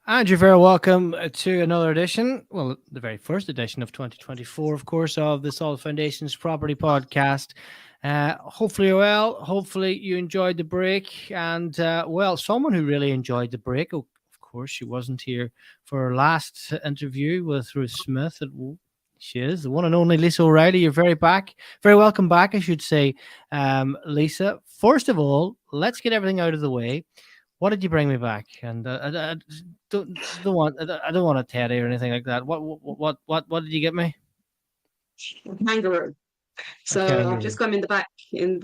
And you're very welcome to another edition, well, the very first edition of 2024, of course, of the Solid Foundations Property Podcast. Hopefully you're well. Hopefully you enjoyed the break. And, well, someone who really enjoyed the break, oh, of course, she wasn't here for her last interview with Ruth Smith. She is the one and only Lisa O'Reilly. You're very welcome back, I should say, Lisa. First of all, let's get everything out of the way. What did you bring me back? And I don't want a teddy or anything like that. What did you get me? A kangaroo. A So I've kangaroo. just come in the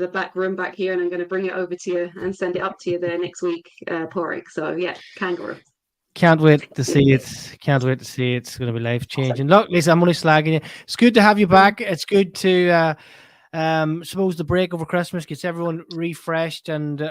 back room back here, and I'm going to bring it over to you and send it up to you there next week, Pauric. So yeah, kangaroo. Can't wait to see it. Can't wait to see it. It's going to be life changing. Look, Lisa, I'm only slagging you. It's good to have you back. It's good to suppose the break over Christmas gets everyone refreshed and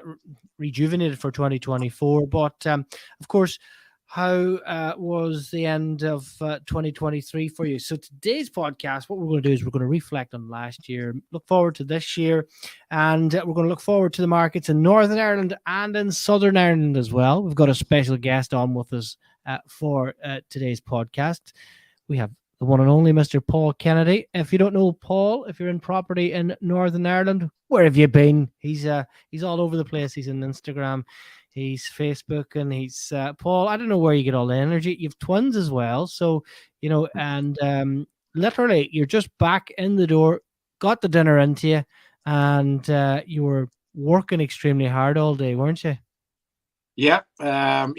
rejuvenated for 2024. But of course, how was the end of 2023 for you? So today's podcast, what we're going to do is we're going to reflect on last year, look forward to this year, and we're going to look forward to the markets in Northern Ireland and in Southern Ireland as well. We've got a special guest on with us for today's podcast. We have the one and only Mr. Paul Kennedy. If you don't know Paul, if you're in property in Northern Ireland, where have you been? He's all over the place. He's on Instagram, he's Facebook, and he's Paul. I don't know where you get all the energy. You've twins as well, so and literally you're just back in the door, got the dinner into you, and you were working extremely hard all day, weren't you? Yeah, I've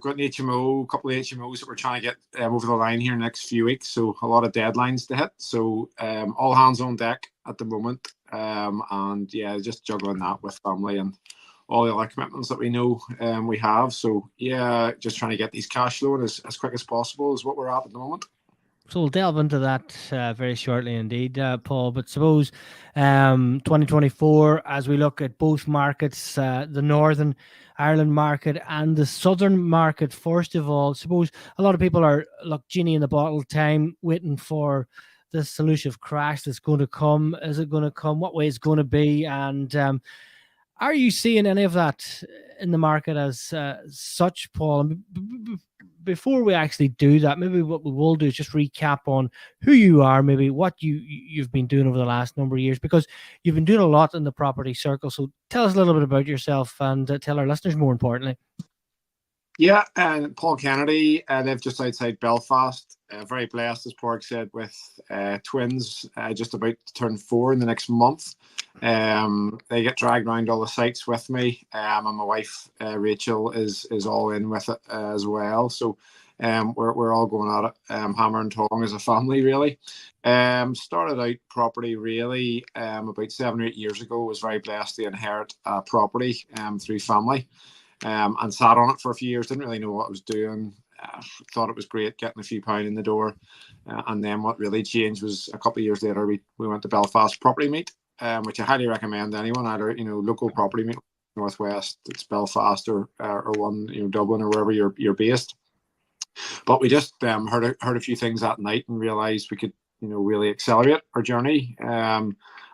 got an HMO, a couple of HMOs that we're trying to get over the line here in the next few weeks. So a lot of deadlines to hit. So all hands on deck at the moment. And yeah, just juggling that with family and all the other commitments that we know we have. So yeah, just trying to get these cash flowing as quick as possible is what we're at the moment. So we'll delve into that very shortly indeed, Paul. But suppose 2024, as we look at both markets, the Northern Ireland market and the Southern market, first of all, suppose a lot of people are, look, genie in the bottle time, waiting for this elusive crash that's going to come. Is it going to come? What way is it going to be? And are you seeing any of that in the market as such, Paul? And before we actually do that, maybe what we will do is just recap on who you are, maybe what you've been doing over the last number of years, because you've been doing a lot in the property circle. So tell us a little bit about yourself and tell our listeners, more importantly. Yeah, and Paul Kennedy, I live just outside Belfast. Very blessed, as Pauric said, with twins just about to turn 4 in the next month. They get dragged around all the sites with me, and my wife Rachel is all in with it as well. So we're all going at it, hammer and tong as a family, really. Started out property really about 7 or 8 years ago. Was very blessed to inherit property through family. And sat on it for a few years. Didn't really know what I was doing. Thought it was great getting a few pound in the door. And then what really changed was a couple of years later, we went to Belfast Property Meet, which I highly recommend to anyone, either local property meet, Northwest, it's Belfast or one Dublin or wherever you're based. But we just heard a few things that night and realised we could really accelerate our journey.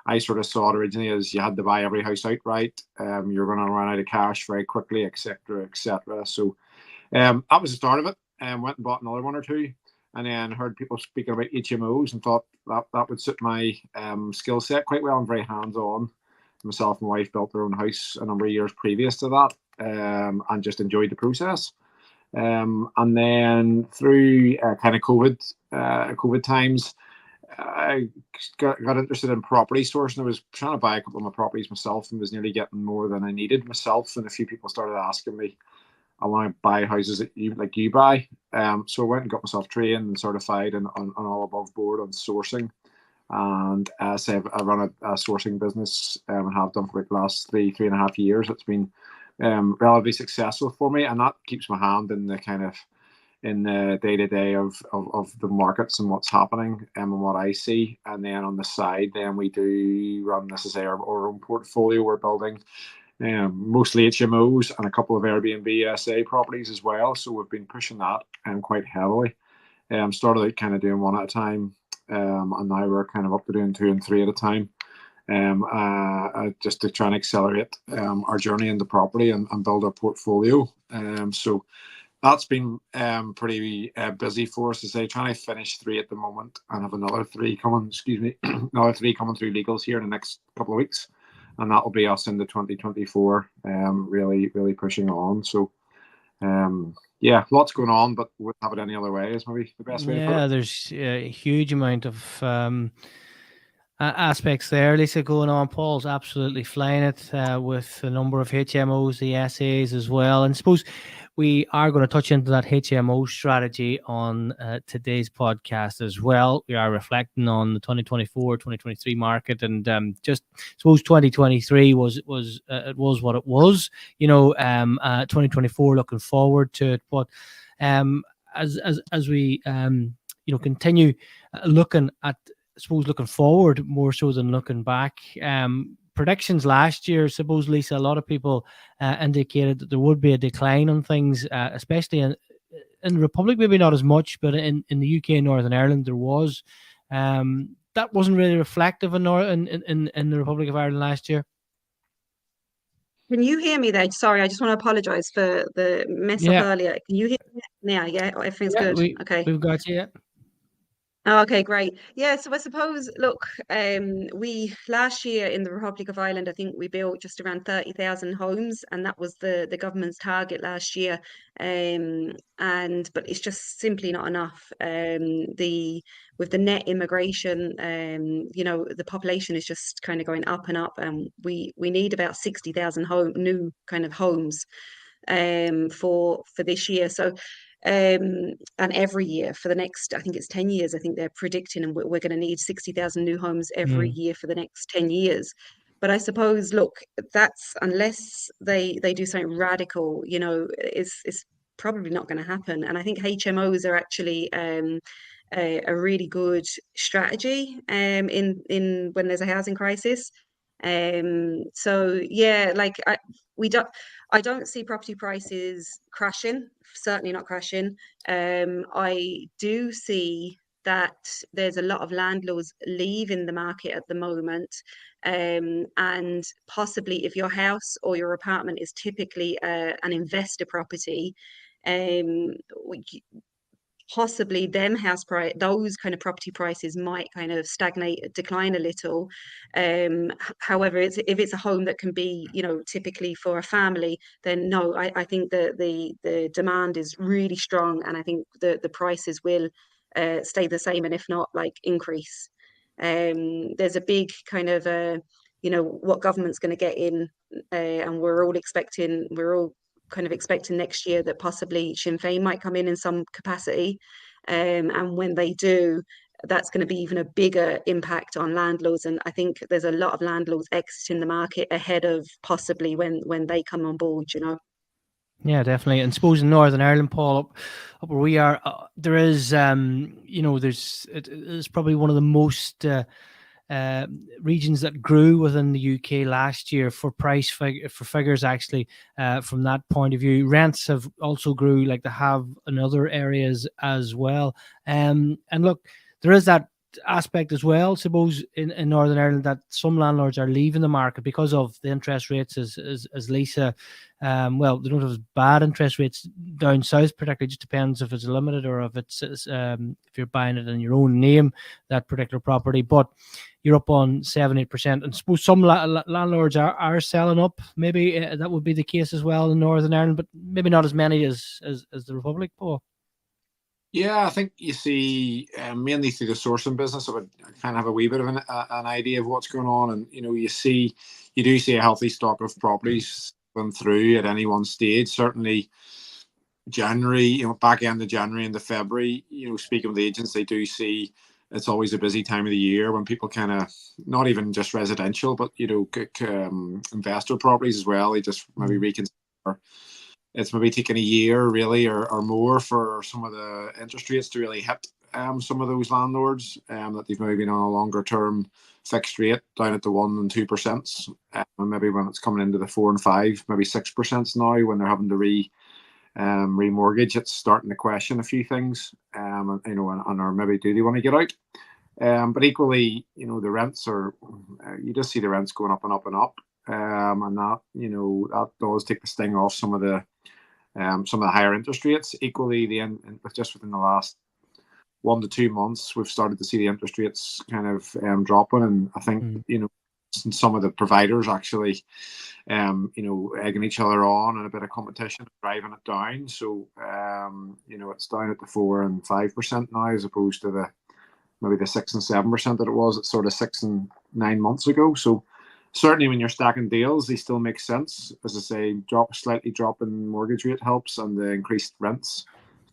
I sort of saw it originally as you had to buy every house outright. You're going to run out of cash very quickly, etc., etc. So that was the start of it. Went and bought another one or two, and then heard people speaking about HMOs and thought that would suit my skill set quite well. I'm very hands-on. Myself and my wife built their own house a number of years previous to that, and just enjoyed the process. And then through kind of COVID times, I got interested in property sourcing. I was trying to buy a couple of my properties myself and was nearly getting more than I needed myself. And a few people started asking me, I want to buy houses that you buy. So I went and got myself trained and certified and on all above board on sourcing. And as I run a sourcing business and have done for the last 3.5 years. It's been relatively successful for me, and that keeps my hand in the kind of in the day-to-day of the markets and what's happening and what I see. And then on the side, then we do run, this is our own portfolio. We're building mostly HMOs and a couple of Airbnb SA properties as well. So we've been pushing that quite heavily. Started out kind of doing one at a time, and now we're kind of up to doing 2 and 3 at a time. Just to try and accelerate our journey into property and build our portfolio. So That's been pretty busy for us, to say, trying to finish 3 at the moment and have another 3 coming, another 3 coming through legals here in the next couple of weeks. And that will be us into 2024, really, really pushing on. So, yeah, lots going on, but wouldn't have it any other way is maybe the best way to put it. Yeah, there's a huge amount of aspects there, Lisa, going on. Paul's absolutely flying it with a number of HMOs, the SAs as well. And I suppose we are going to touch into that HMO strategy on today's podcast as well. We are reflecting on the 2024-2023 market, and just suppose 2023 was what it was. 2024 looking forward to it, but as we continue looking at, I suppose, looking forward more so than looking back. Predictions last year, suppose, Lisa, a lot of people indicated that there would be a decline on things, especially in the Republic, maybe not as much, but in the UK and Northern Ireland there was. That wasn't really reflective in the Republic of Ireland last year. Can you hear me there? Sorry, I just want to apologise for the mess up earlier. Can you hear me now? Yeah, everything's good. Okay. We've got you. Oh, okay, great. Yeah, so I suppose, look, we last year in the Republic of Ireland, I think we built just around 30,000 homes, and that was the government's target last year. But it's just simply not enough. With the net immigration, the population is just kind of going up and up, and we need about 60,000 new kind of homes for this year. So and every year for the next, I think it's 10 years, I think they're predicting, and we're going to need 60,000 new homes every year for the next 10 years. But I suppose, look, that's, unless they do something radical, it's probably not going to happen. And I think HMOs are actually a really good strategy in when there's a housing crisis. So yeah, like I don't see property prices crashing, certainly not crashing. I do see that there's a lot of landlords leaving the market at the moment. And possibly if your house or your apartment is typically an investor property, possibly those kind of property prices might kind of stagnate, decline a little. However, if it's a home that can be, typically for a family, then no, I think the demand is really strong, and I think the prices will stay the same, and if not, like, increase. There's a big kind of what government's going to get in, and we're all kind of expecting next year that possibly Sinn Féin might come in some capacity. And when they do, that's going to be even a bigger impact on landlords. And I think there's a lot of landlords exiting the market ahead of possibly when they come on board, Yeah, definitely. And suppose in Northern Ireland, Paul, up where we are, there is, it's probably one of the most regions that grew within the UK last year for figures, actually, from that point of view. Rents have also grew like they have in other areas as well. And look, there is that aspect as well, suppose, in Northern Ireland, that some landlords are leaving the market because of the interest rates, as Lisa, well, they don't have as bad interest rates down south, particularly. It just depends if it's limited or if it's if you're buying it in your own name, that particular property. But you're up on 7-8%, and suppose some landlords are selling up. Maybe that would be the case as well in Northern Ireland, but maybe not as many as the Republic, Paul. Yeah, I think you see mainly through the sourcing business, I would kind of have a wee bit of an idea of what's going on, and you do see a healthy stock of properties going through at any one stage. Certainly, January, back end of January into February, speaking with agents, they do see it's always a busy time of the year when people kind of, not even just residential, but investor properties as well. They just maybe reconsider. It's maybe taking a year really or more for some of the interest rates to really hit some of those landlords that they've maybe been on a longer term fixed rate down at the 1% and 2%. And maybe when it's coming into the 4% and 5%, maybe 6% now, when they're having to remortgage, it's starting to question a few things, or maybe do they want to get out? But equally, the rents you just see the rents going up and up and up. And that, that does take the sting off some of the some of the higher interest rates. Equally, just within the last 1 to 2 months, we've started to see the interest rates kind of dropping, and I think some of the providers actually egging each other on, and a bit of competition driving it down. So it's down at the 4 and 5% now, as opposed to maybe the 6 and 7% that it was at sort of 6 and 9 months ago. So certainly when you're stacking deals, they still make sense. As I say, slightly drop in mortgage rate helps, and the increased rents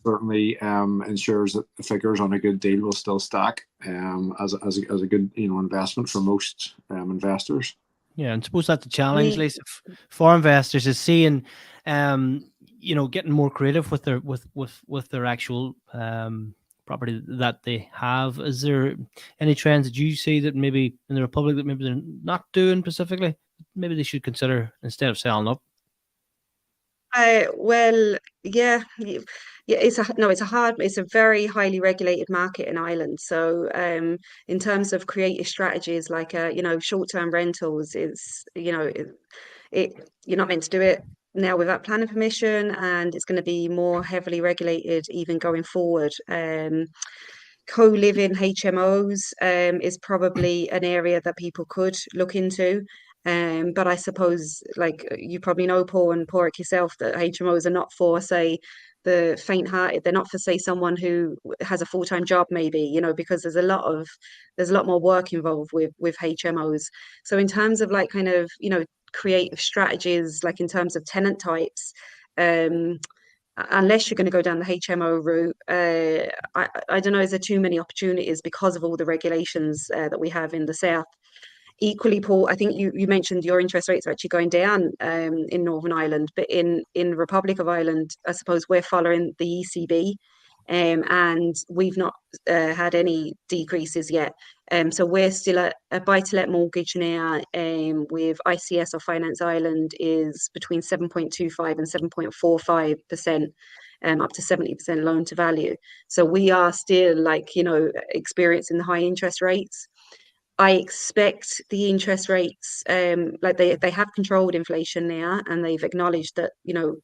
certainly ensures that the figures on a good deal will still stack as a good investment for most investors. Yeah, and suppose that's the challenge, Lisa, for investors, is seeing getting more creative with their actual property that they have. Is there any trends that you see that maybe in the Republic that maybe they're not doing specifically? Maybe they should consider instead of selling up. Well, yeah, it's a very highly regulated market in Ireland. So, in terms of creative strategies like short-term rentals, you're not meant to do it now without planning permission, and it's going to be more heavily regulated even going forward. Co-living HMOs is probably an area that people could look into. But I suppose, like you probably know, Paul and Pauric yourself, that HMOs are not for, say, the faint-hearted. They're not for, say, someone who has a full-time job, maybe, because there's a lot more work involved with HMOs. So in terms of like kind of creative strategies, like in terms of tenant types, unless you're going to go down the HMO route, I don't know, is there too many opportunities because of all the regulations that we have in the south? Equally, Paul, I think you mentioned your interest rates are actually going down in Northern Ireland, but in Republic of Ireland, I suppose we're following the ECB, and we've not had any decreases yet. So we're still at a buy-to-let mortgage now, with ICS or Finance Ireland is between 7.25 and 7.45%, up to 70% loan to value. So we are still experiencing the high interest rates. I expect the interest rates, they have controlled inflation now, and they've acknowledged that,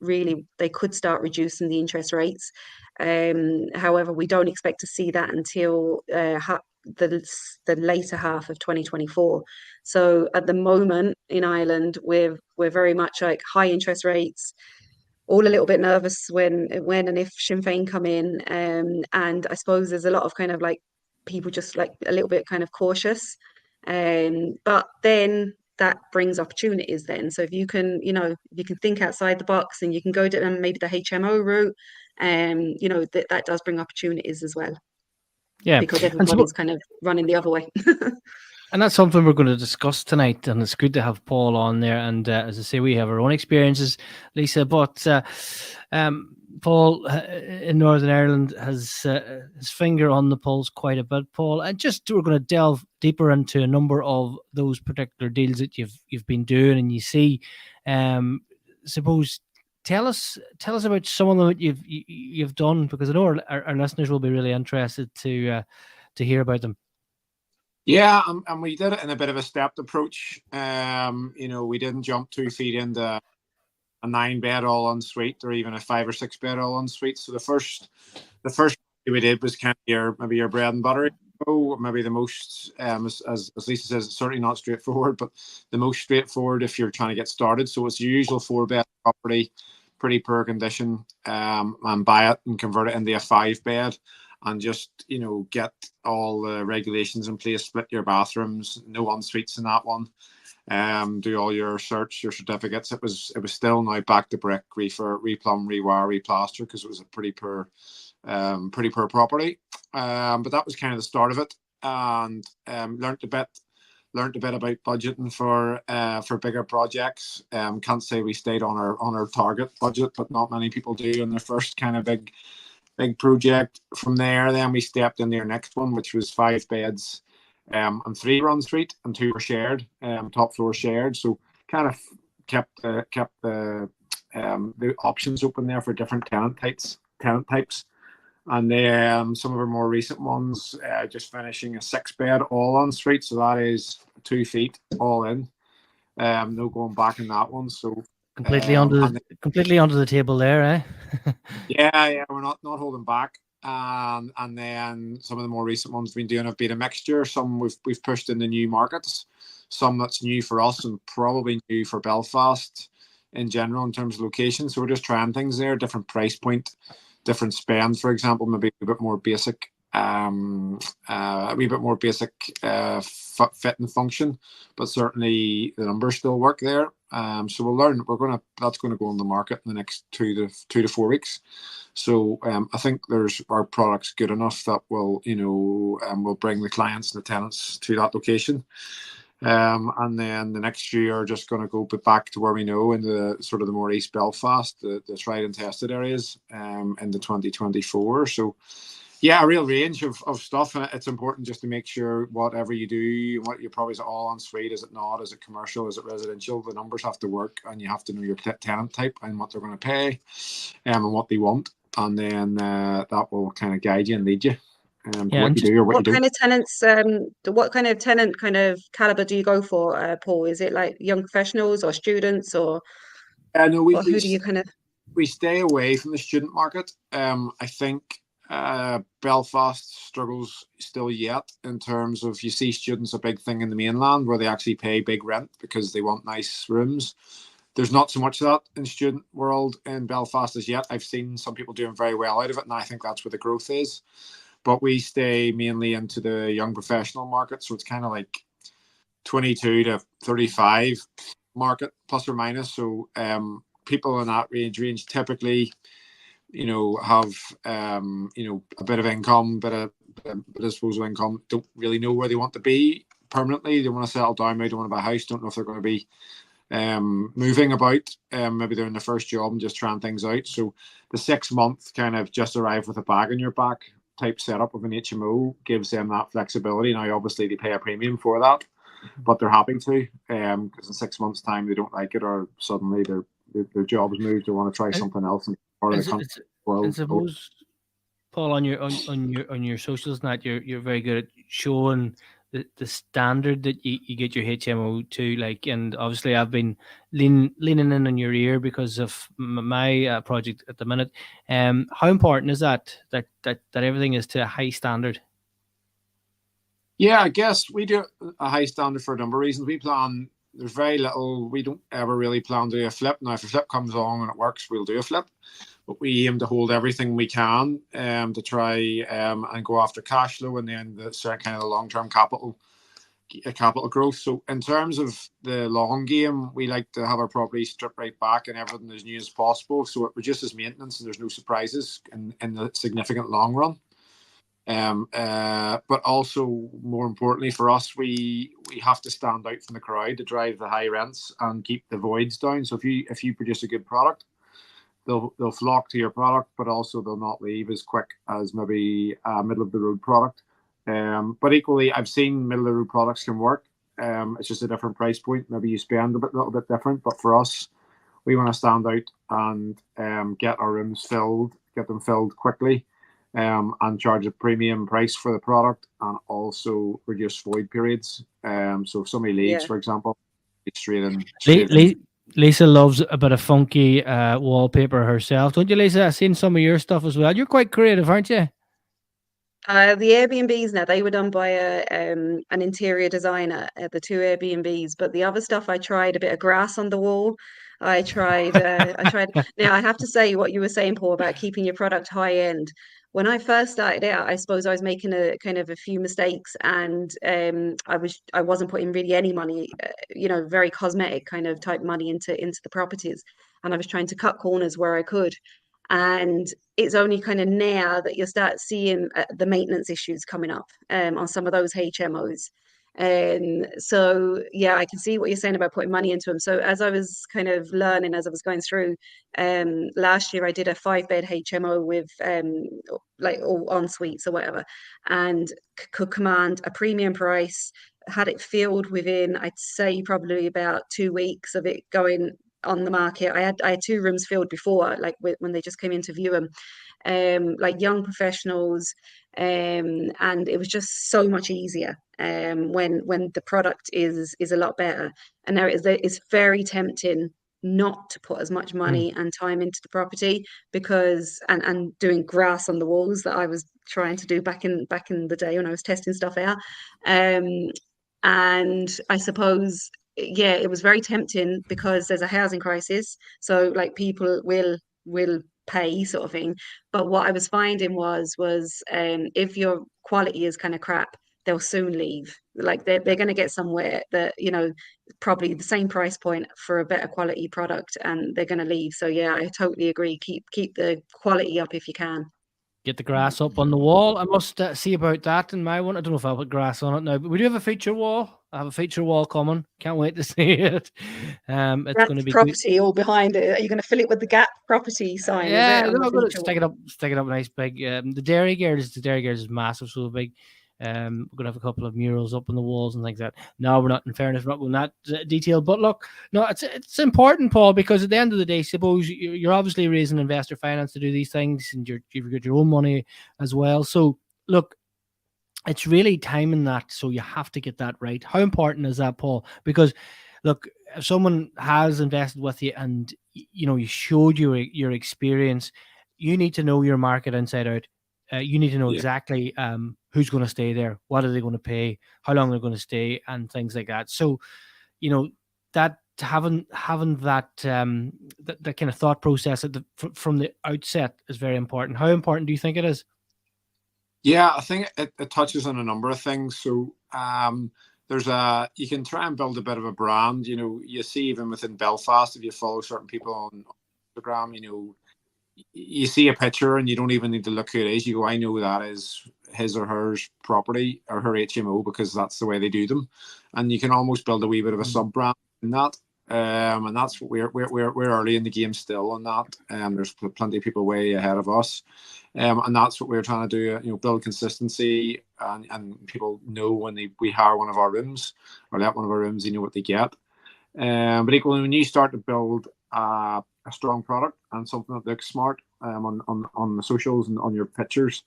really they could start reducing the interest rates. However, we don't expect to see that until the later half of 2024. So at the moment in Ireland, we're very much like high interest rates, all a little bit nervous when and if Sinn Féin come in. And I suppose there's a lot of kind of like people just like a little bit kind of cautious, but then that brings opportunities then. So if you can think outside the box and you can go down maybe the HMO route, that does bring opportunities as well. Yeah, because everybody's kind of running the other way. And that's something we're going to discuss tonight, and it's good to have Paul on there. And as I say, we have our own experiences, Lisa, but Paul in Northern Ireland has his finger on the pulse quite a bit, Paul. And we're going to delve deeper into a number of those particular deals that you've been doing, and you see. Suppose tell us about some of them that you've done, because I know our listeners will be really interested to hear about them. Yeah, and we did it in a bit of a stepped approach. We didn't jump 2 feet into a 9-bed all-en-suite or even a 5 or 6-bed all-en-suite. So the first we did was kind of maybe your bread and butter. Maybe the most, as Lisa says, it's certainly not straightforward, but the most straightforward if you're trying to get started. So it's your usual 4-bed property, pretty poor condition, and buy it and convert it into a 5-bed. And just, get all the regulations in place, split your bathrooms, no en-suites in that one. Do all your search, your certificates. It was still now back to brick, replumb, rewire, replaster, because it was a pretty poor property. But that was kind of the start of it, and learnt a bit about budgeting for bigger projects. Can't say we stayed on our target budget, but not many people do in their first kind of big project. From there, then we stepped into our next one, which was 5 beds, and 3 were en suite and 2 were shared, top floor shared. So kind of kept the options open there for different tenant types. And then some of our more recent ones, just finishing a 6-bed all en suite. So that is 2 feet all in. No going back in that one. So Completely under the table there, eh? Yeah, we're not holding back. And then some of the more recent ones we've been doing have been a mixture. Some we've pushed into new markets, some that's new for us and probably new for Belfast in general in terms of location. So we're just trying things there, different price point, different spend, for example, maybe a bit more basic, a wee bit more basic fit and function, but certainly the numbers still work there. So we'll learn. That's going to go on the market in the next 2 to 4 weeks. So I think our product's good enough that will bring the clients and the tenants to that location. And then the next year are just going to go back to where we know in the sort of the more East Belfast, the tried and tested areas in the 2024. So yeah, a real range of stuff. And it's important just to make sure whatever you do, what your property's all en suite, is it not, is it commercial, is it residential, the numbers have to work and you have to know your tenant type and what they're going to pay and what they want. And then that will kind of guide you and lead you what you do or what you don't. Kind of tenants, what kind of tenant kind of caliber do you go for, Paul? Is it like young professionals or students or no, who do you kind of... We stay away from the student market. I think Belfast struggles still yet in terms of, you see students a big thing in the mainland where they actually pay big rent because they want nice rooms. There's not so much of that in student world in Belfast as yet. I've seen some people doing very well out of it, and I think that's where the growth is. But we stay mainly into the young professional market, so it's kind of like 22 to 35 market, plus or minus. So people in that range typically, have a bit of income, bit of disposable income, don't really know where they want to be permanently. They want to settle down, maybe they want to buy a house, don't know if they're going to be moving about. Maybe they're in their first job and just trying things out. So the 6 month kind of just arrive with a bag on your back type setup of an HMO gives them that flexibility. Now, obviously, they pay a premium for that, but they're happy to, because in 6 months' time they don't like it, or suddenly their job's moved, they want to try something else. I suppose, Paul, on your socials, and that you're very good at showing the standard that you get your HMO to, like, and obviously I've been leaning in on your ear because of my project at the minute. How important is that everything is to a high standard? Yeah, I guess we do a high standard for a number of reasons. There's very little, we don't ever really plan to do a flip. Now, if a flip comes along and it works, we'll do a flip. But we aim to hold everything we can to try and go after cash flow and then the kind of the long-term capital growth. So in terms of the long game, we like to have our property stripped right back and everything as new as possible. So it reduces maintenance and there's no surprises in the significant long run. But also, more importantly for us, we have to stand out from the crowd to drive the high rents and keep the voids down. So if you produce a good product, they'll flock to your product, but also they'll not leave as quick as maybe a middle of the road product. But equally, I've seen middle of the road products can work. It's just a different price point. Maybe you spend a little bit different, but for us, we want to stand out and get our rooms filled, get them filled quickly. And charge a premium price for the product and also reduce void periods. So if somebody leaves, for example, it's straight in. Lisa loves a bit of funky wallpaper herself. Don't you, Lisa? I've seen some of your stuff as well. You're quite creative, aren't you? The Airbnbs now, they were done by an interior designer at the 2 Airbnbs, but the other stuff I tried a bit of grass on the wall. I tried now I have to say what you were saying, Paul, about keeping your product high end. When I first started out, I suppose I was making a kind of a few mistakes and I wasn't putting really any money, very cosmetic kind of type money into the properties. And I was trying to cut corners where I could. And it's only kind of now that you'll start seeing the maintenance issues coming up on some of those HMOs. So yeah, I can see what you're saying about putting money into them. So as I was kind of learning, as I was going through, last year I did a 5-bed HMO with like all en suites or whatever, and could command a premium price. Had it filled within, I'd say, probably about 2 weeks of it going on the market. I had 2 rooms filled before, like when they just came in to view them, like young professionals, and it was just so much easier when the product is a lot better. And now it's very tempting not to put as much money and time into the property, because and doing grass on the walls that I was trying to do back in the day when I was testing stuff out. And I suppose, yeah, it was very tempting because there's a housing crisis, so like people will pay, sort of thing. But what I was finding was if your quality is kind of crap, they'll soon leave. Like they're going to get somewhere that, you know, probably the same price point for a better quality product, and they're going to leave. So yeah, I totally agree. Keep the quality up if you can. Get the grass up on the wall. I must see about that in my one. I don't know if I'll put grass on it now, but we do have a feature wall. I have a feature wall coming. Can't wait to see it. It's going to be property all behind it. Are you going to fill it with the Gap property sign? Yeah, is it? I'm going to stick it up nice big. The dairy girls is massive, so big. We're gonna have a couple of murals up on the walls and things like that. No, we're not. In fairness, we're not going that detail. But look, no, it's important, Paul, because at the end of the day, suppose you're obviously raising investor finance to do these things, and you've got your own money as well. So look, it's really timing that. So you have to get that right. How important is that, Paul? Because look, if someone has invested with you and you know you showed your experience, you need to know your market inside out. You need to know exactly who's going to stay there, what are they going to pay, how long they're going to stay, and things like that. So, you know, that having that that kind of thought process from the outset is very important. How important do you think it is? Yeah, I think it touches on a number of things. So you can try and build a bit of a brand. You know, you see even within Belfast, if you follow certain people on Instagram, you know, you see a picture and you don't even need to look who it is. You go, I know that is his or hers property or her HMO, because that's the way they do them. And you can almost build a wee bit of a sub brand in that. And that's what we're early in the game still on that. There's plenty of people way ahead of us. And that's what we're trying to do, you know, build consistency, and people know when we hire one of our rooms or let one of our rooms, you know what they get. But equally, when you start to build a strong product and something that looks smart on the socials and on your pictures,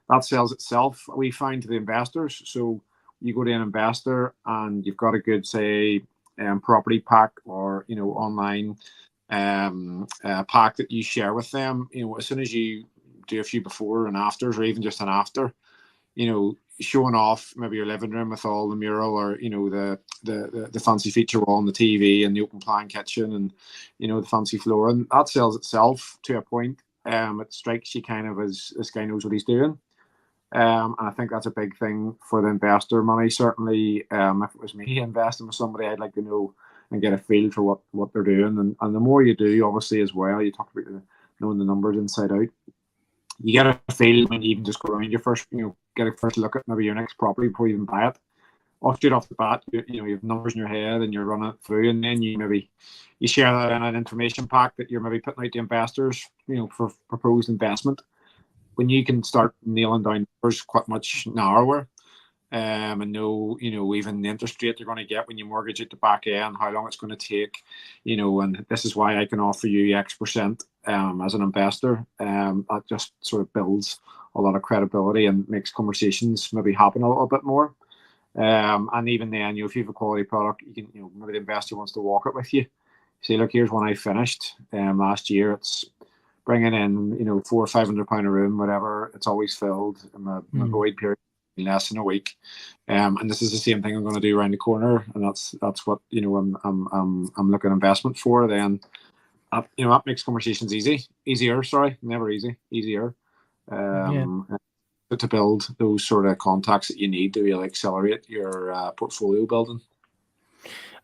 that sells itself, we find, to the investors. So you go to an investor and you've got a good, say, property pack, or, you know, online pack that you share with them. You know, as soon as you do a few before and afters, or even just an after, you know, showing off maybe your living room with all the mural, or, you know, the fancy feature wall and the TV and the open plan kitchen, and, you know, the fancy floor, and that sells itself to a point. It strikes you kind of as this guy knows what he's doing. And I think that's a big thing for the investor money. Certainly, if it was me investing with somebody, I'd like to know and get a feel for what they're doing. And the more you do, obviously, as well, you talk about knowing the numbers inside out. You get a feel when you even just go around your first, you know, get a first look at maybe your next property before you even buy it. Straight off the bat, you know, you have numbers in your head and you're running it through, and then you share that in an information pack that you're maybe putting out to investors, you know, for proposed investment. When you can start nailing down numbers quite much narrower, and know, you know, even the interest rate you're going to get when you mortgage it to back end, how long it's going to take, you know, and this is why I can offer you X% as an investor. That just sort of builds a lot of credibility and makes conversations maybe happen a little bit more. And even then, you know, if you have a quality product, you can, you know, maybe the investor wants to walk it with you. Say, look, here's one I finished last year. It's bringing in, you know, £400 or £500 a room, whatever. It's always filled in my void period in less than a week. And this is the same thing I'm going to do around the corner, and that's what, you know, I'm looking at investment for. Then, you know, that makes conversations easier. Sorry, never easier. To build those sort of contacts that you need to really accelerate your portfolio building.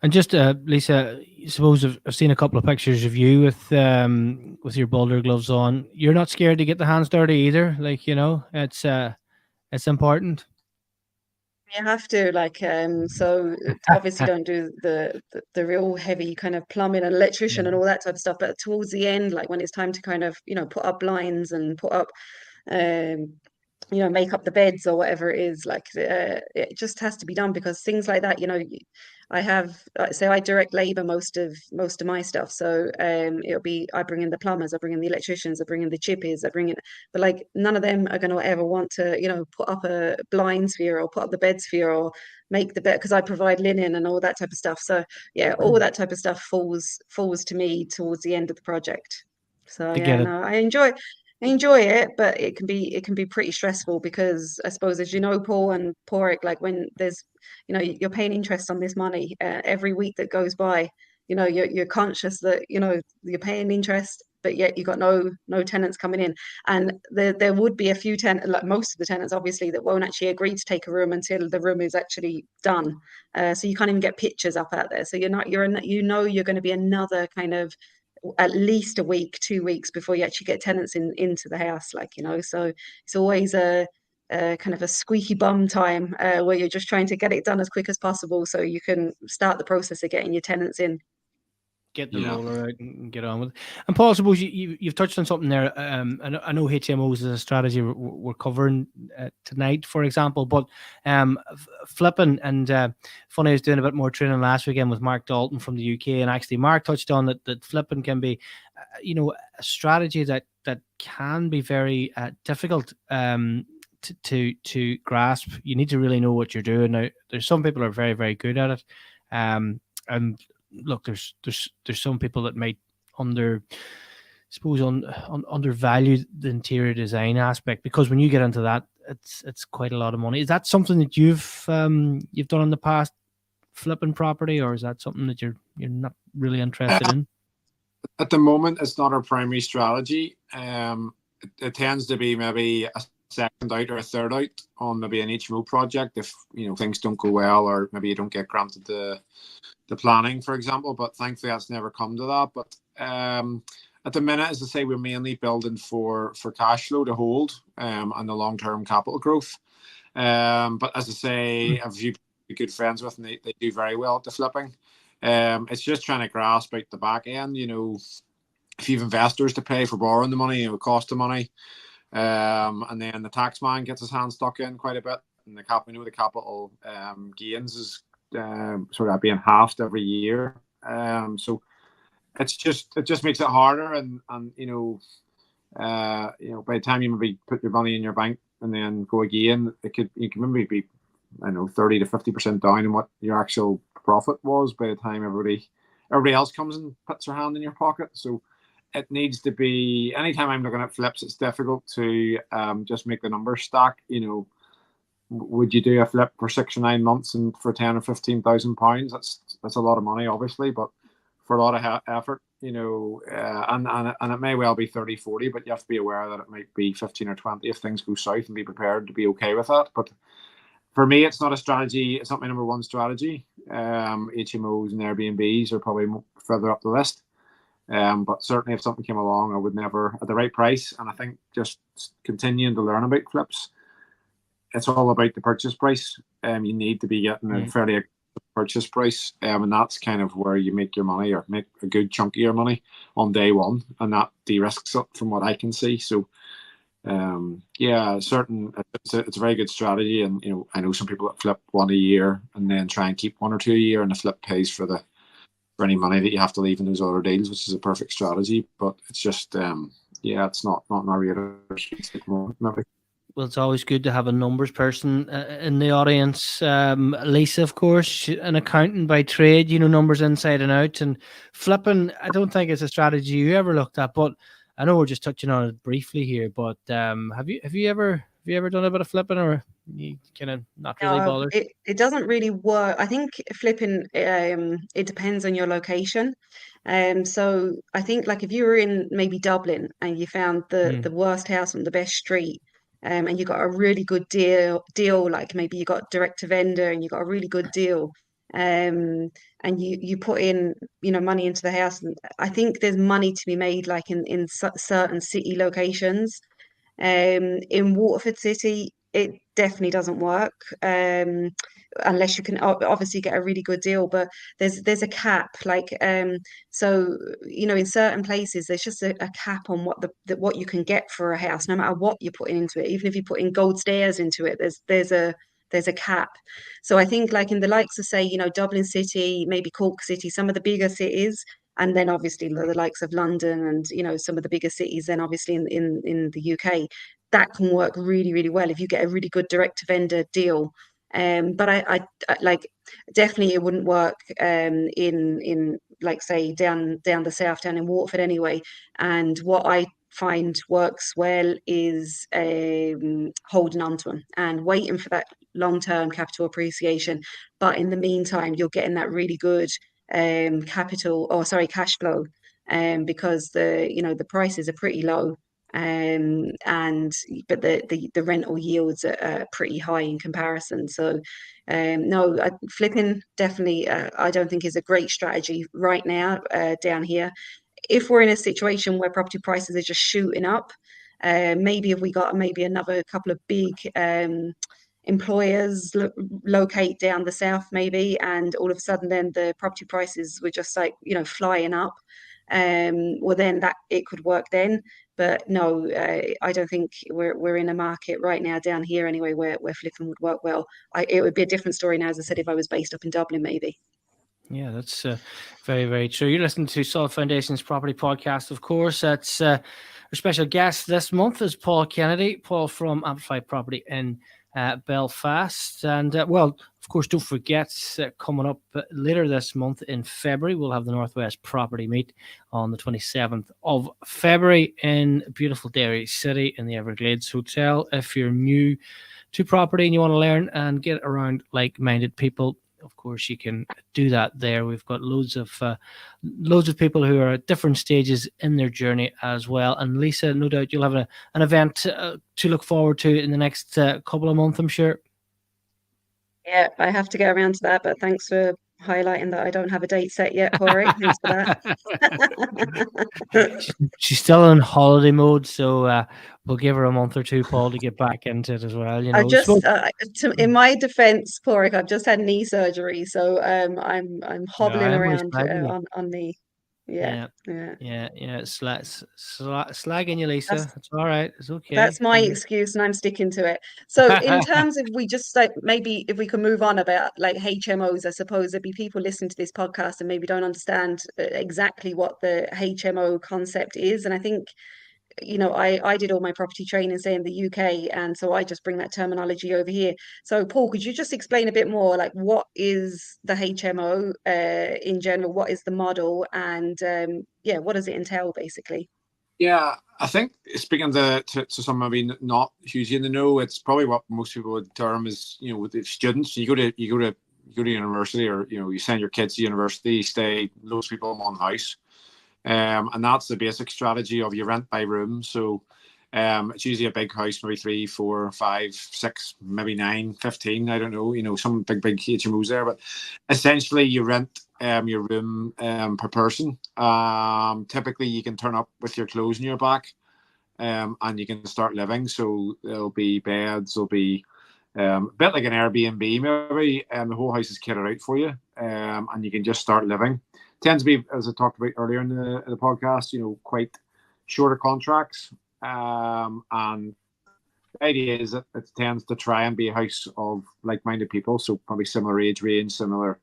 And just Lisa, I suppose I've seen a couple of pictures of you with your boulder gloves on. You're not scared to get the hands dirty either. Like, you know, it's important. You have to, like, so obviously don't do the real heavy kind of plumbing and electrician and all that type of stuff. But towards the end, like when it's time to kind of, you know, put up blinds and put up make up the beds or whatever it is. Like it just has to be done, because things like that, I direct labor most of my stuff. So it'll be, I bring in the plumbers, I bring in the electricians, I bring in the chippies, I bring in, but like none of them are going to ever want to, put up a blind sphere or put up the bed sphere or make the bed, because I provide linen and all that type of stuff. So yeah, all that type of stuff falls to me towards the end of the project. So I yeah, get it. no, I enjoy it, but it can be pretty stressful, because I suppose, as you know, Paul and Pauric, like when there's, you're paying interest on this money every week that goes by. You're conscious that you're paying interest, but yet you got no tenants coming in, and there would be a few tenants, like most of the tenants, obviously, that won't actually agree to take a room until the room is actually done. So you can't even get pictures up out there. So you're going to be another kind of at least a week, 2 weeks before you actually get tenants into the house, so it's always a kind of a squeaky bum time, where you're just trying to get it done as quick as possible so you can start the process of getting your tenants in. Get the roller out and get on with it. And Paul, I suppose you've touched on something there. I know HMOs is a strategy we're covering tonight, for example, but flipping, and funny, I was doing a bit more training last weekend with Mark Dalton from the UK, and actually Mark touched on that flipping can be, a strategy that can be very difficult to grasp. You need to really know what you're doing. Now, there's some people who are very, very good at it, and look, there's some people that might undervalue the interior design aspect, because when you get into that, it's quite a lot of money. Is that something that you've done in the past, flipping property, or is that something that you're not really interested in? At the moment, it's not our primary strategy. It tends to be maybe a second out or a third out on maybe an HMO project if things don't go well, or maybe you don't get granted the planning, for example. But thankfully that's never come to that. But at the minute, as I say, we're mainly building for cash flow to hold and the long-term capital growth. But as I say, I've a few good friends with, and they do very well at the flipping. It's just trying to grasp out the back end. If you've investors to pay for borrowing the money, it would cost the money. And then the tax man gets his hands stuck in quite a bit, and the capital gains is sort of being halved every year. So it just makes it harder, and by the time you maybe put your money in your bank and then go again, you can maybe be 30 to 50% down in what your actual profit was by the time everybody else comes and puts their hand in your pocket. So it needs to be, anytime I'm looking at flips, it's difficult to just make the numbers stack. Would you do a flip for 6 or 9 months and for 10 or 15,000 pounds? That's a lot of money, obviously, but for a lot of effort, and it may well be 30, 40, but you have to be aware that it might be 15 or 20 if things go south, and be prepared to be okay with that. But for me, it's not a strategy. It's not my number one strategy. HMOs and Airbnbs are probably further up the list. But certainly if something came along, I would never, at the right price. And I think just continuing to learn about flips, it's all about the purchase price. You need to be getting a fairly purchase price, and that's kind of where you make your money, or make a good chunk of your money on day one, and that de-risks it from what I can see. So it's a very good strategy, and I know some people that flip one a year and then try and keep 1 or 2 a year, and the flip pays for any money that you have to leave in those other deals, which is a perfect strategy. But it's just it's not my radar maybe. Well, it's always good to have a numbers person in the audience. Lisa, of course, an accountant by trade, numbers inside and out. And flipping, I don't think it's a strategy you ever looked at, but I know we're just touching on it briefly here. But have you ever done a bit of flipping, or you kind of not really bothered? It doesn't really work. I think flipping, it depends on your location. So I think, like, if you were in maybe Dublin and you found the worst house on the best street, and you got a really good deal, like maybe you got direct to vendor and you got a really good deal, and you put in money into the house, and I think there's money to be made, like in certain city locations. In Waterford City, it definitely doesn't work. Unless you can obviously get a really good deal, but there's a cap, like so in certain places there's just a cap on what you can get for a house, no matter what you're putting into it. Even if you put in gold stairs into it, there's a cap. So I think, like in the likes of, say, Dublin City, maybe Cork City, some of the bigger cities, and then obviously the likes of London and some of the bigger cities, then obviously in the UK, that can work really, really well if you get a really good direct to vendor deal. But I like, definitely it wouldn't work in like, say, down the south, down in Waterford anyway. And what I find works well is holding on to them and waiting for that long-term capital appreciation. But in the meantime, you're getting that really good cash flow, because the prices are pretty low. But the rental yields are pretty high in comparison. So no, flipping definitely I don't think is a great strategy right now down here. If we're in a situation where property prices are just shooting up, maybe if we got maybe another couple of big employers locate down the south maybe, and all of a sudden then the property prices were just like flying up, well then that it could work then. But no, I don't think we're in a market right now down here anyway where flipping would work well. It would be a different story now, as I said, if I was based up in Dublin maybe. Yeah, that's very, very true. You're listening to Solid Foundations Property Podcast, of course. That's our special guest this month is Paul Kennedy, Paul from Amplify Property in Belfast. And, well, of course, don't forget, coming up later this month in February, we'll have the Northwest Property Meet on the 27th of February in beautiful Derry City in the Everglades Hotel. If you're new to property and you want to learn and get around like-minded people, of course, you can do that there. We've got loads of people who are at different stages in their journey as well. And Lisa, no doubt you'll have an event to look forward to in the next couple of months, I'm sure. Yeah, I have to get around to that, but thanks for highlighting that I don't have a date set yet, Pauric. Thanks for that. She's still in holiday mode, so we'll give her a month or two, Paul, to get back into it as well. I just, in my defence, Pauric, I've just had knee surgery, so I'm hobbling around on the. Yeah. Slagging you, Lisa. It's all right. It's okay. That's my excuse, and I'm sticking to it. So, in terms of, we just maybe if we can move on about like HMOs, I suppose there'd be people listening to this podcast and maybe don't understand exactly what the HMO concept is, and I think I did all my property training, say, in the UK, and so I just bring that terminology over here. So, Paul, could you just explain a bit more, like, what is the HMO in general? What is the model? And what does it entail, basically? Yeah, I think, speaking to some maybe not hugely in the know, it's probably what most people would term as, with the students. You go to university, or you send your kids to university, you stay loads of people in one house. And that's the basic strategy of you rent by room. So it's usually a big house, maybe 3, 4, 5, 6, maybe 9, 15. I don't know, some big HMOs there. But essentially you rent your room per person. Typically you can turn up with your clothes in your back and you can start living. So there'll be beds, there'll be a bit like an Airbnb maybe. The whole house is kitted out for you, and you can just start living. Tends to be, as I talked about earlier in the podcast, quite shorter contracts. And the idea is that it tends to try and be a house of like-minded people, so probably similar age range, similar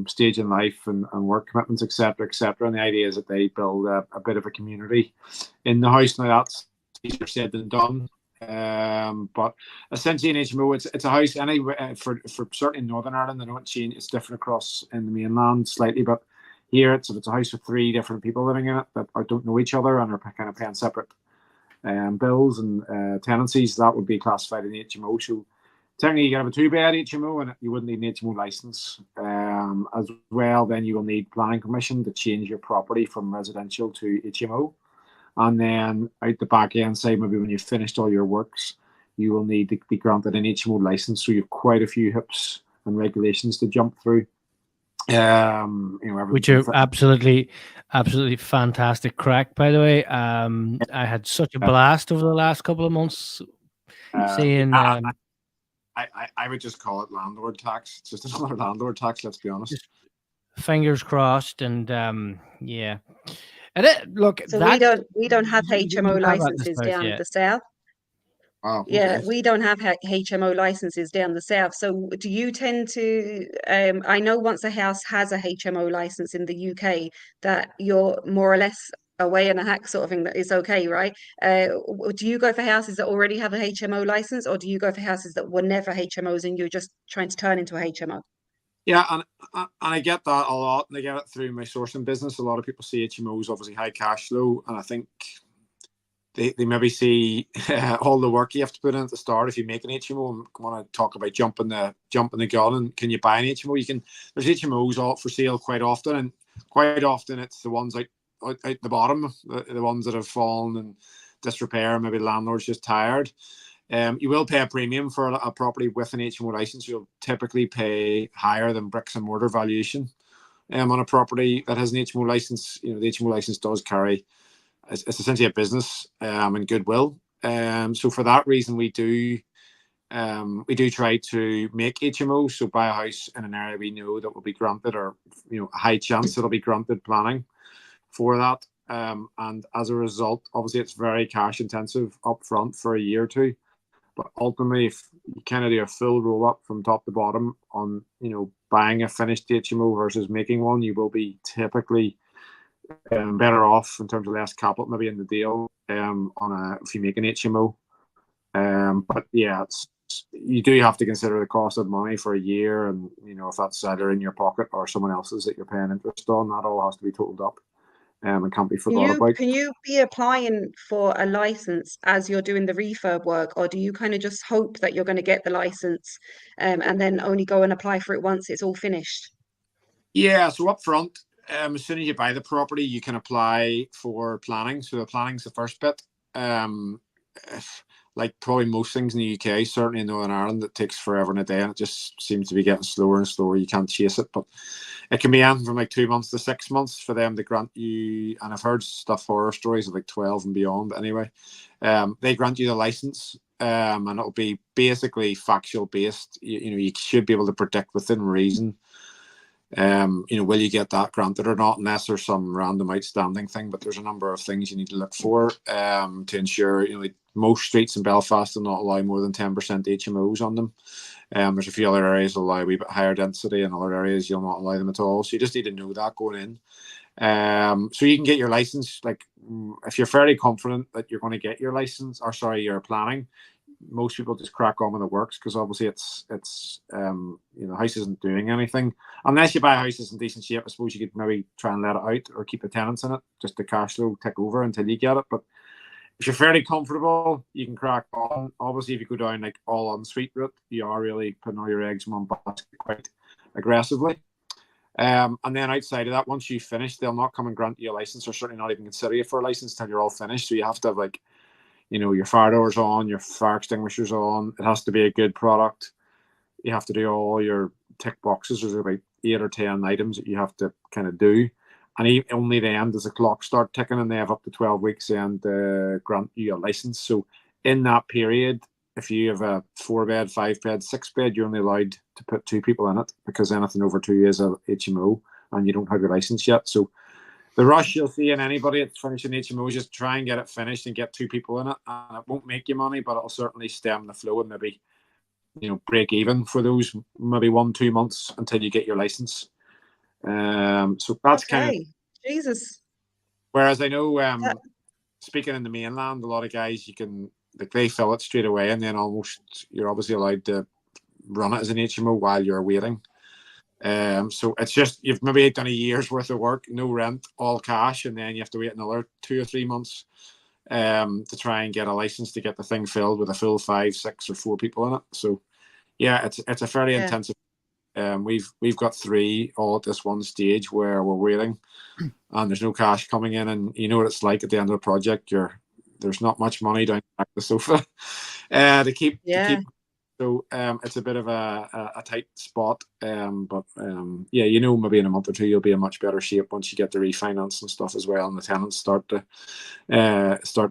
stage in life and work commitments, etc., etc. And the idea is that they build a bit of a community in the house. Now, that's easier said than done. But essentially, an HMO, it's a house anyway, for certainly in Northern Ireland. I know it's different across in the mainland slightly, but here it's a house with 3 different people living in it that don't know each other and are kind of paying separate bills and tenancies. That would be classified in HMO. So technically, you can have a 2-bed HMO, and you wouldn't need an HMO license as well. Then you will need planning permission to change your property from residential to HMO. And then out the back end side, maybe when you've finished all your works, you will need to be granted an HMO license. So you have quite a few hoops and regulations to jump through. Which are absolutely fantastic crack, by the way. I had such a blast over the last couple of months Seeing I would just call it landlord tax. It's just another landlord tax. Let's be honest. fingers crossed, and yeah. And look, So that we don't have you HMO don't have that in the licenses south down yet. the south. Wow. Yeah, Okay. we don't have HMO licenses down the south. So do you tend to, I know once a house has a HMO license in the UK, that you're more or less away in a hack sort of thing, that is okay, right? Do you go for houses that already have a HMO license, or do you go for houses that were never HMOs and you're just trying to turn into a HMO? Yeah, and I get that a lot, and I get it through my sourcing business. A lot of people see HMOs obviously high cash flow, and I think they maybe see all the work you have to put in at the start. If you make an HMO and want to talk about jumping the gun, and can you buy an HMO? You can. There's HMOs all for sale quite often, and quite often it's the ones out the bottom, the ones that have fallen in disrepair. Maybe the landlord's just tired. You will pay a premium for a property with an HMO license. You'll typically pay higher than bricks and mortar valuation on a property that has an HMO license. The HMO license does carry, it's essentially a business and goodwill. So for that reason, we do try to make HMOs. So buy a house in an area we know that will be granted, or a high chance it'll be granted planning for that. And as a result, obviously it's very cash intensive up front for a year or two. But ultimately, if you kind of do a full roll up from top to bottom on, buying a finished HMO versus making one, you will be typically better off in terms of less capital maybe in the deal if you make an HMO. But yeah, you do have to consider the cost of money for a year, and if that's either in your pocket or someone else's that you're paying interest on, that all has to be totaled up. And can't be forgot about. Can you be applying for a license as you're doing the refurb work, or do you kind of just hope that you're going to get the license and then only go and apply for it once it's all finished? Yeah, so up front, as soon as you buy the property, you can apply for planning. So the planning's the first bit. Like probably most things in the UK, certainly in Northern Ireland, it takes forever and a day, and it just seems to be getting slower and slower. You can't chase it, but it can be anything from like 2 months to 6 months for them to grant you. And I've heard horror stories of like 12 and beyond. But anyway, they grant you the license, and it'll be basically factual based. You should be able to predict within reason. Will you get that granted or not, unless there's some random outstanding thing. But there's a number of things you need to look for to ensure. Most streets in Belfast will not allow more than 10% HMOs on them. There's a few other areas that allow a wee bit higher density, and other areas you'll not allow them at all. So you just need to know that going in. So you can get your license. Like if you're fairly confident that you're going to get your license, or sorry, your planning, most people just crack on when it works, because obviously it's the house isn't doing anything unless you buy a house that's in decent shape. I suppose you could maybe try and let it out or keep the tenants in it, just the cash flow take over until you get it. But if you're fairly comfortable, you can crack on. Obviously, if you go down like all ensuite route, you are really putting all your eggs in one basket quite aggressively. And then outside of that, once you finish, they'll not come and grant you a license, or certainly not even consider you for a license until you're all finished. So you have to have like your fire doors on, your fire extinguishers on. It has to be a good product. You have to do all your tick boxes. There's about 8 or 10 items that you have to kind of do. And only then does the clock start ticking, and they have up to 12 weeks and grant you a license. So in that period, if you have a 4-bed, 5-bed, 6-bed, you're only allowed to put 2 people in it, because anything over 2 is a HMO, and you don't have your license yet. So the rush you'll see in anybody that's finishing HMO is just try and get it finished and get 2 people in it. And it won't make you money, but it'll certainly stem the flow and maybe, break even for those maybe 1-2 months until you get your license. So that's Okay. kind of Jesus. Whereas I know, speaking in the mainland, a lot of guys they fill it straight away, and then almost you're obviously allowed to run it as an HMO while you're waiting. So it's just you've maybe done a year's worth of work, no rent, all cash, and then you have to wait another 2 or 3 months to try and get a license to get the thing filled with a full 5, 6, or 4 people in it. So yeah, it's a fairly intensive. We've got 3 all at this one stage where we're waiting, and there's no cash coming in, and you know what it's like at the end of the project. There's not much money down the sofa to keep. So it's a bit of a tight spot, but maybe in a month or 2 you'll be in much better shape once you get the refinance and stuff as well, and the tenants start to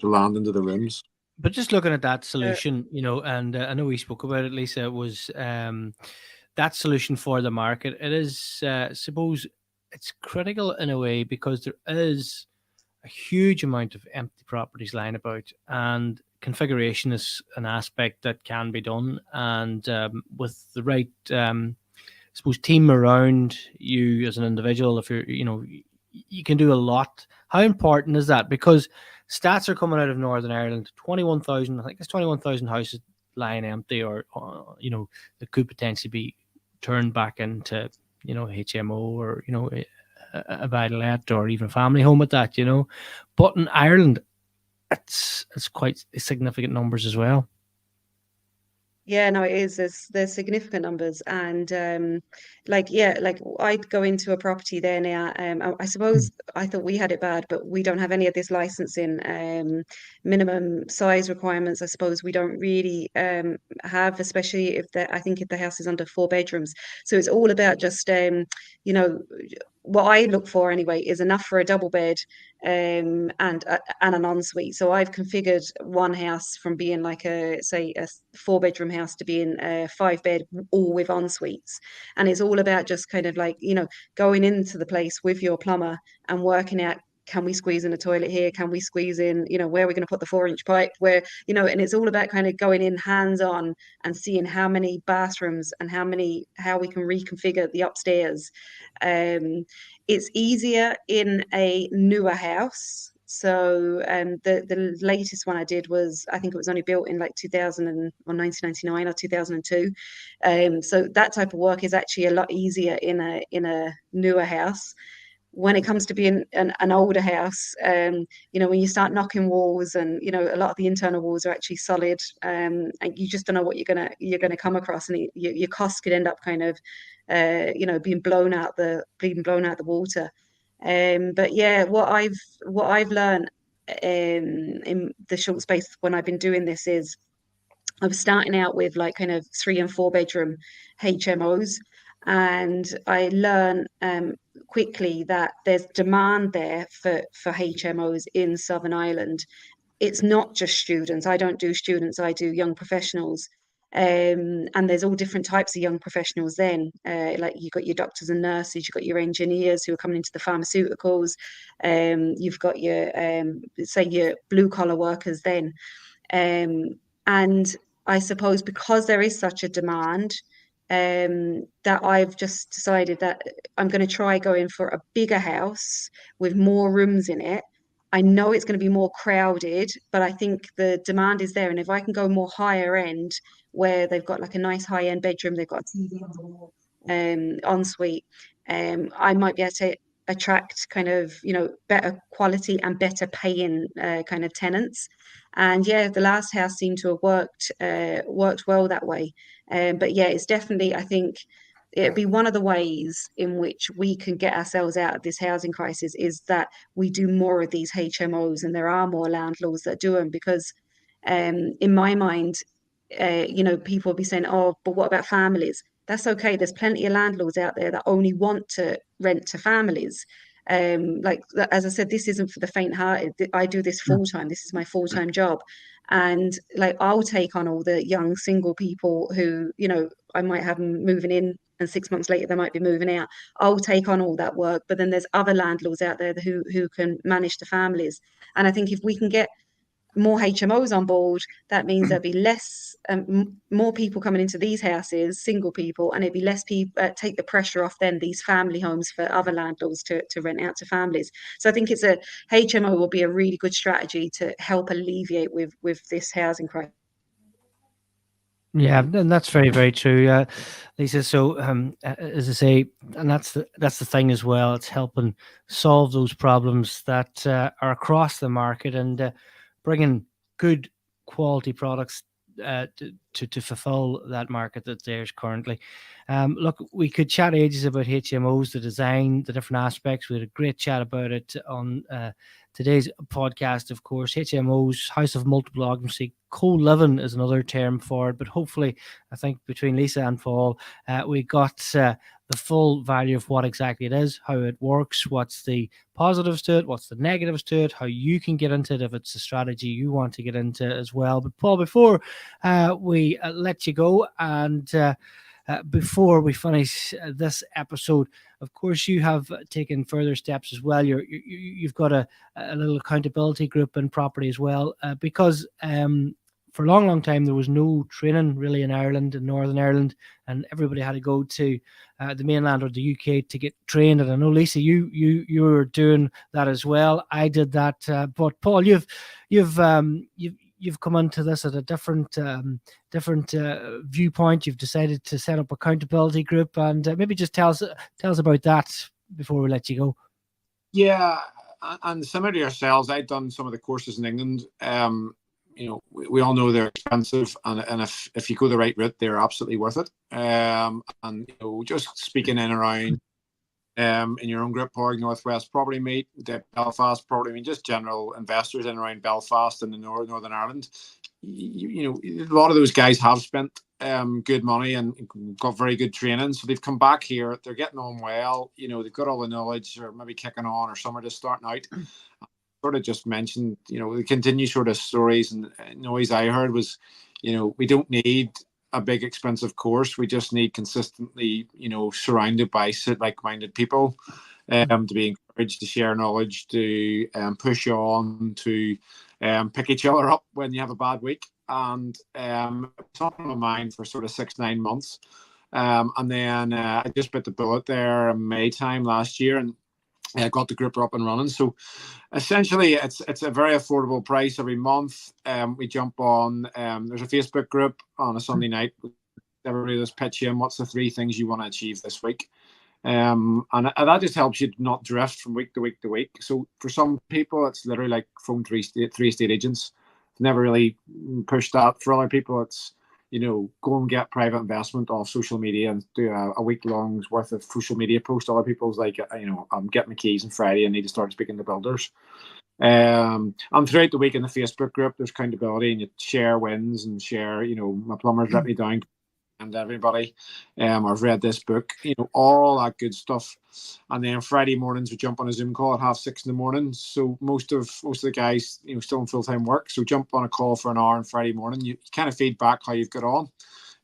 land into the rooms. But just looking at that solution, and I know we spoke about it, Lisa, was that solution for the market. It is, suppose, it's critical in a way because there is a huge amount of empty properties lying about, and configuration is an aspect that can be done. And with the right, I suppose, team around you as an individual, if you're, you can do a lot. How important is that? Because stats are coming out of Northern Ireland, 21,000, I think it's 21,000 houses lying empty, or that could potentially be turned back into, HMO, or, a violette, or even family home at that, But in Ireland, it's quite significant numbers as well. Yeah, no, it is. There's significant numbers, and I'd go into a property there now. I suppose I thought we had it bad, but we don't have any of this licensing minimum size requirements. I suppose we don't really have, especially if the house is under 4 bedrooms. So it's all about just what I look for anyway is enough for a double bed and an ensuite. So I've configured one house from being like a 4-bedroom house to being a 5-bed, all with ensuites. And it's all about just kind of like, going into the place with your plumber and working out, can we squeeze in a toilet here? Can we squeeze in, where are we going to put the 4-inch pipe? And it's all about kind of going in hands on and seeing how many bathrooms and how we can reconfigure the upstairs. It's easier in a newer house. So the latest one I did was, I think it was only built in like 1999 or 2002. So that type of work is actually a lot easier in a newer house. When it comes to being an older house, when you start knocking walls, and a lot of the internal walls are actually solid, and you just don't know what you're gonna come across, and your costs could end up kind of, being blown out the water. But yeah, what I've learned in the short space when I've been doing this is, I was starting out with like kind of 3 and 4 bedroom HMOs, and I learned quickly that there's demand there for HMOs in Southern Ireland. It's not just students. I don't do students, I do young professionals. And there's all different types of young professionals then. Like you've got your doctors and nurses, you've got your engineers who are coming into the pharmaceuticals, you've got your your blue collar workers then. And I suppose because there is such a demand, that I've just decided that I'm going to try going for a bigger house with more rooms in it. I know it's going to be more crowded, but I think the demand is there. And if I can go more higher end, where they've got like a nice high end bedroom, they've got a TV on the wall, ensuite, I might be able to attract kind of, better quality and better paying kind of tenants. And yeah, the last house seemed to have worked well that way. But yeah, it's definitely, I think it'd be one of the ways in which we can get ourselves out of this housing crisis, is that we do more of these HMOs, and there are more landlords that do them. Because in my mind, people will be saying, oh, but what about families? That's okay. There's plenty of landlords out there that only want to rent to families. Like, as I said, this isn't for the faint-hearted. I do this full-time. This is my full-time job. And like, I'll take on all the young single people who, I might have them moving in, and 6 months later they might be moving out. I'll take on all that work. But then there's other landlords out there who can manage the families. And I think if we can get more HMOs on board, that means there'll be less, more people coming into these houses, single people, and it'd be less people, take the pressure off then these family homes for other landlords to rent out to families. So I think HMO will be a really good strategy to help alleviate with this housing crisis. Yeah, and that's very, very true, Lisa. So, as I say, and that's the thing as well. It's helping solve those problems that are across the market, and bringing good quality products to fulfill that market that there's currently. Look, we could chat ages about HMOs, the design, the different aspects. We had a great chat about it on today's podcast, of course. HMOs, house of multiple occupancy, co-living is another term for it. But hopefully, I think between Lisa and Paul, we got the full value of what exactly it is, how it works, what's the positives to it, what's the negatives to it, how you can get into it if it's a strategy you want to get into as well. But Paul, before we let you go, and before we finish this episode, of course, you have taken further steps as well. You've got a little accountability group in property as well, because for a long, long time, there was no training really in Ireland, in Northern Ireland, and everybody had to go to the mainland or the UK to get trained. And I know, Lisa, you were doing that as well. I did that, but Paul, you've come into this at a different viewpoint. You've decided to set up accountability group, and maybe just tell us about that before we let you go. Yeah, and similar to yourselves, I've done some of the courses in England. We all know they're expensive, and if you go the right route, they're absolutely worth it. And just speaking in around in your own group, Pauric Northwest Property Meet, the Belfast Property Meet, just general investors in around Belfast and the Northern Ireland. A lot of those guys have spent good money and got very good training, so they've come back here. They're getting on well. They've got all the knowledge, or maybe kicking on, or some are just starting out. Sort of just mentioned, the continued sort of stories and noise I heard was, we don't need a big expensive course. We just need consistently, surrounded by like-minded people, to be encouraged to share knowledge, to push on, to pick each other up when you have a bad week. And it's on my mind for sort of 6-9 months. And then I just bit the bullet there in May time last year, and got the group up and running. So essentially, it's a very affordable price every month. We jump on. There's a Facebook group on a Sunday night. Everybody just pitch in. What's the 3 things you want to achieve this week? And that just helps you not drift from week to week to week. So for some people, it's literally like phone 3 estate agents. Never really pushed that. For other people, it's go and get private investment off social media and do a week long's worth of social media post. Other people's like, I'm getting my keys on Friday. I need to start speaking to builders. And throughout the week in the Facebook group, there's accountability, and you share wins and share, my plumber's let me down, and everybody, I've read this book, all that good stuff. And then Friday mornings we jump on a Zoom call at 6:30 in the morning. So most of the guys, still in full-time work. So jump on a call for an hour on Friday morning. You kind of feedback how you've got on.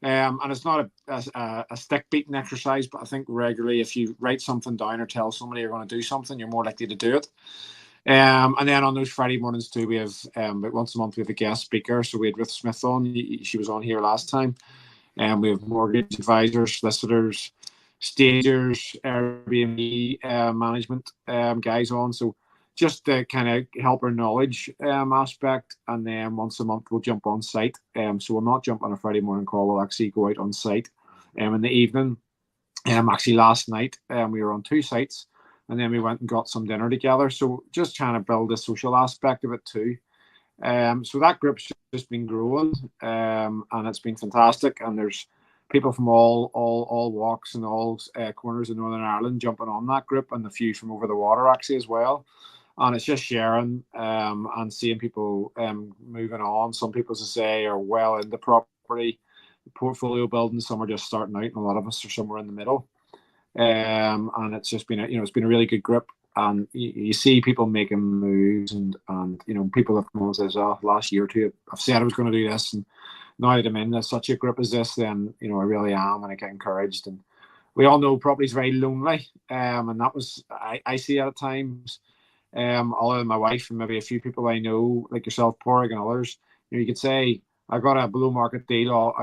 And it's not a stick beating exercise, but I think regularly, if you write something down or tell somebody you're going to do something, you're more likely to do it. And then on those Friday mornings too, we have about once a month we have a guest speaker. So we had Ruth Smith on. She was on here last time. And we have mortgage advisors, solicitors, stagers, Airbnb management guys on. So just to kind of help our knowledge aspect. And then once a month we'll jump on site. So we'll not jump on a Friday morning call. We'll actually go out on site in the evening. Actually last night we were on 2 sites, and then we went and got some dinner together. So just trying to build the social aspect of it too. So that group's just been growing, and it's been fantastic. And there's people from all walks and all corners of Northern Ireland jumping on that group, and a few from over the water actually as well. And it's just sharing and seeing people moving on. Some people, as I say, are well into property portfolio building. Some are just starting out, and a lot of us are somewhere in the middle. And it's just been it's been a really good group. And you see people making moves, and people have come on and says, "Oh, last year or two, I've said I was going to do this, and now that I'm in such a group as this, then I really am, and I get encouraged." And we all know property is very lonely, and that was I see it at times. Other than my wife and maybe a few people I know, like yourself, Pauric, and others, you could say, "I got a below market deal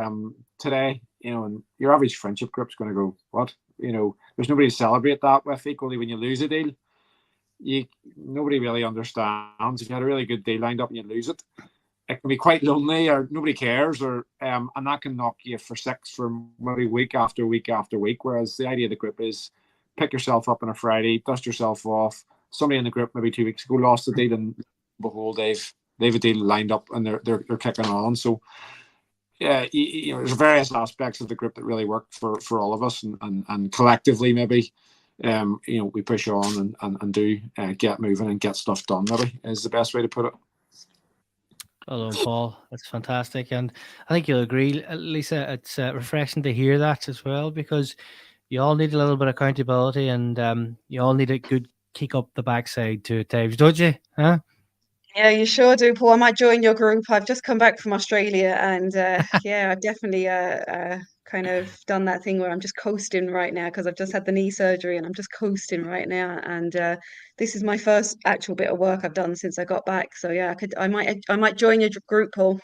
today," and your average friendship group's going to go, "What?" There's nobody to celebrate that with. Equally, when you lose a deal, nobody really understands. If you had a really good deal lined up and you lose it, it can be quite lonely, or nobody cares, or and that can knock you for 6 for maybe week after week after week. Whereas the idea of the group is pick yourself up on a Friday, dust yourself off. Somebody in the group maybe 2 weeks ago lost the deal, and behold, they've a deal lined up, and they're kicking on. So yeah, there's various aspects of the group that really work for all of us, and collectively maybe. We push on and do get moving and get stuff done, maybe is the best way to put it. Hello, Paul. That's fantastic. And I think you'll agree, Lisa, it's refreshing to hear that as well, because you all need a little bit of accountability, and you all need a good kick up the backside to at times, don't you? Huh? Yeah, you sure do, Paul. I might join your group. I've just come back from Australia, and yeah, I've definitely kind of done that thing where I'm just coasting right now because I've just had the knee surgery and I'm just coasting right now. And this is my first actual bit of work I've done since I got back. So yeah, I might join your group, Paul.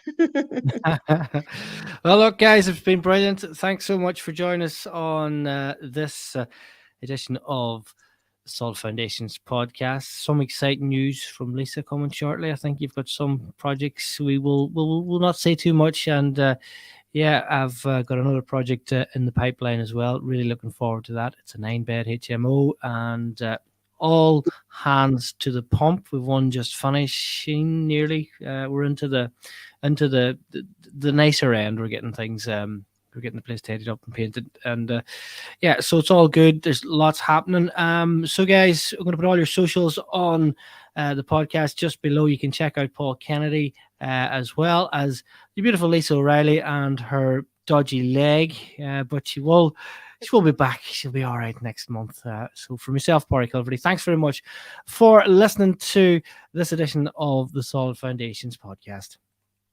Well, look, guys, it's been brilliant. Thanks so much for joining us on this edition of Solid Foundations podcast. Some exciting news from Lisa coming shortly. I think you've got some projects. We'll not say too much, and yeah, I've got another project in the pipeline as well. Really looking forward to that. It's a 9-bed HMO, and all hands to the pump. We've one just finishing nearly. We're into the nicer end. We're getting things. We're getting the place tidied up and painted, and yeah, so it's all good. There's lots happening. So guys, I'm going to put all your socials on the podcast just below. You can check out Paul Kennedy as well as the beautiful Lisa O'Reilly and her dodgy leg, but she will be back. She'll be all right next month. So for myself, Pauric and Lisa, thanks very much for listening to this edition of the Solid Foundations podcast.